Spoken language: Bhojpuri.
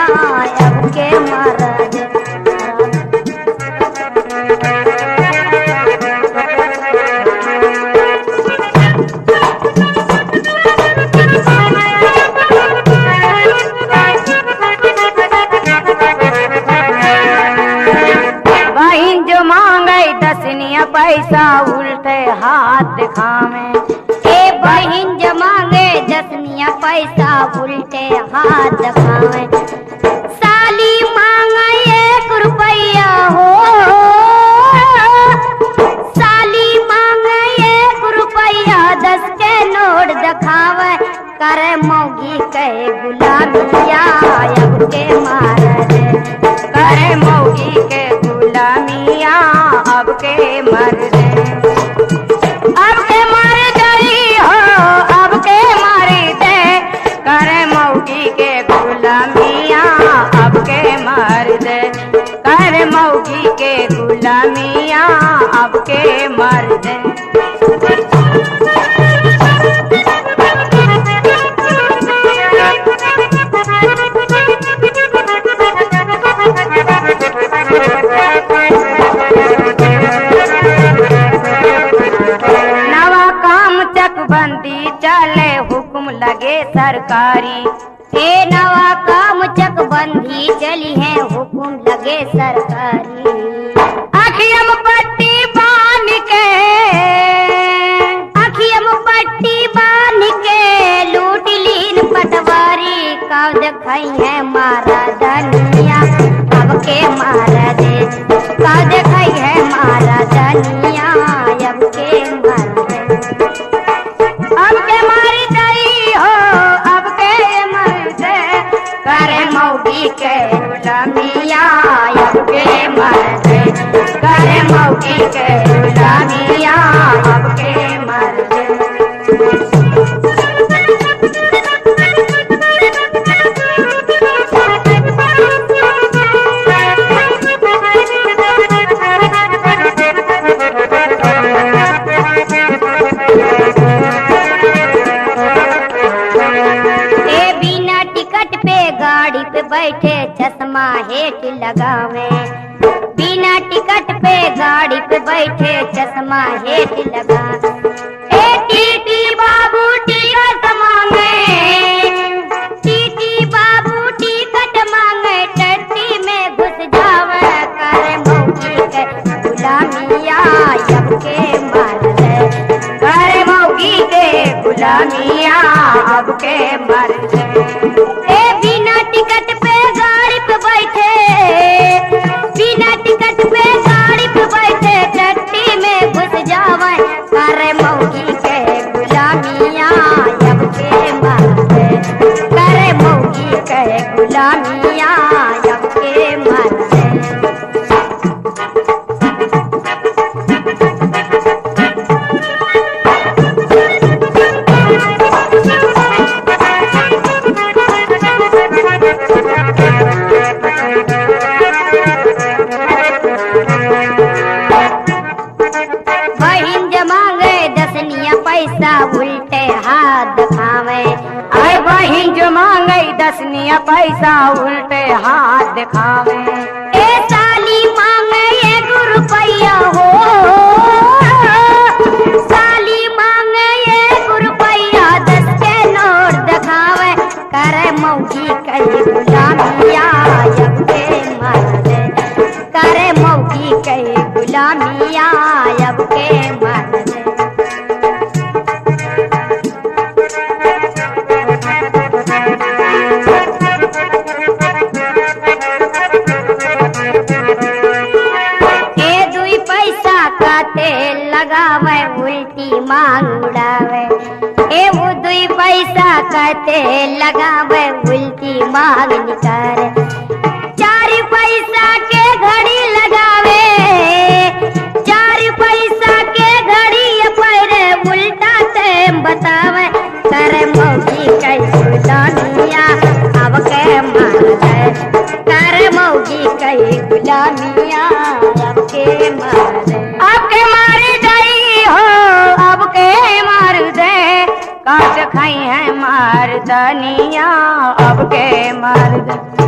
दुलामिया अब के मर्द। बहिन जो मांगे दसनिया पैसा उल्टे हाथ दिखावे। ए बहिन जो मांगे दसनिया पैसा उल्टे हाथ दिखावे। साली मांगे 1 रुपया हो, साली मांगे 1 रुपया 10 के नोट दिखावे। करे मौगी कहे गुलामिया अब के मर्द। करे मौगी के गुलामिया अब के मर्द। अब के मर्द हो अब के मर्द। करे मौगी के गुलामिया अब के मर्द। करे मौगी के गुलामिया अब के मर्द। नवा काम चकबंदी चले हुक्म लगे सरकारी। ए नवा काम चकबंदी चली है हुक्म लगे सरकारी। अखियम पट्टी बांध के, अखियम पट्टी बांध के लूट लीन पटवारी। काव दिखाई है मारा धनिया अब के मर्द। काव दिखाई है मारा धनिया अब के मर्द। अब के मर्द हो अब के मर्द। करे मौगी के गुलामिया अब के मर्द। करे मौगी के गुलामिया अब के मर्द। गाड़ी पे बैठे चश्मा हेठ लगावे। बिना टिकट पे गाड़ी पे बैठे चश्मा हेठ लगा। ए टीटी बाबू टिकट मांगे, टीटी बाबू टिकट मांगे। टट्टी में घुस जावे। करे मौगी के गुलामिया अब के मर्द। करे मौगी के गुलामिया अब के मर्द। टिकट पे गाड़ी पे बैठे, बिना टिकट पे गाड़ी पे बैठे टट्टी में घुस जावे। करे मौगी के गुलामिया अब के मर्द। करे मौगी के गुलामिया अब के मर्द। बहिन जमा गए दसनिया पैसा उल्टे हाथ दिखावे। अरे बहिन जमा गई दसनिया पैसा उल्टे हाथ दिखावे। ए साली मांगे 1 रुपया हो, साली मांगे 1 रुपया 10 के नोट दिखावे। करे मौगी कही गुलामिया अब के मर्द। करे मौगी कही गुलामिया अब के मर्द। ए 2 पैसा का तेल लगावे उल्टी मांग उड़ावे। ए वो 2 पैसा का तेल लगावे उल्टी मांग निकारे। 4 पैसा के घड़ी लगावे, 4 पैसा के घड़ी पर उल्टा टाइम बतावे। करे मौगी के गुलामिया अब के मर्द। करे मौगी के गुलामिया अब के मर्द। अब के मारे जाई हो अब के मर्द। काट खाई है मर्दनिया अब के मर्द।